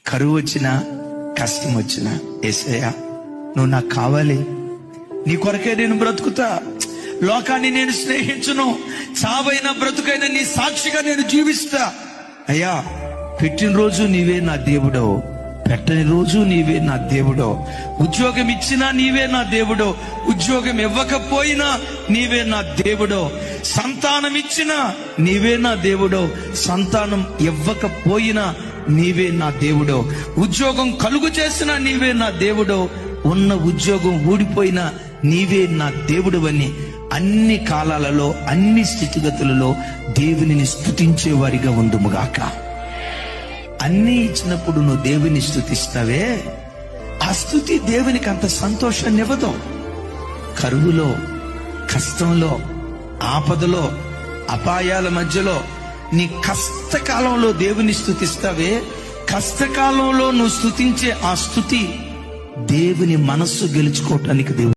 కరువు వచ్చినా, కష్టం వచ్చినా, యేసయ్యా నువ్వు నాకు కావాలి, నీ కొరకే నేను బ్రతుకుతా, లోకాన్ని నేను స్నేహించును, చావైన బ్రతుకైనా నీ సాక్షిగా నేను జీవిస్తా. అయ్యా పెట్టిన రోజు నీవే నా దేవుడో, పెట్టని రోజు నీవే నా దేవుడో, ఉద్యోగం ఇచ్చినా నీవే నా దేవుడో, ఉద్యోగం ఇవ్వకపోయినా నీవే నా దేవుడో, సంతానం ఇచ్చినా నీవే నా దేవుడో, సంతానం ఇవ్వకపోయినా నీవే నా దేవుడో, ఉద్యోగం కలుగు చేసినా నీవే నా దేవుడో, ఉన్న ఉద్యోగం ఊడిపోయినా నీవే నా దేవుడు అని అన్ని కాలాలలో అన్ని స్థితిగతులలో దేవునిని స్తుతించే వారిగా ఉండుముగాక. అన్ని ఇచ్చినప్పుడు నువ్వు దేవుని స్తుతిస్తావే, ఆ స్తుతి దేవునికి అంత సంతోషాన్ని ఇవ్వదు. కరువులో, కష్టంలో, ఆపదలో, అపాయాల మధ్యలో, నీ కష్టకాలంలో దేవుని స్తుతిస్తావే, కష్టకాలంలో నువ్వు స్తుతించే ఆ స్తుతి దేవుని మనస్సు గెలుచుకోవటానికి దేవుడు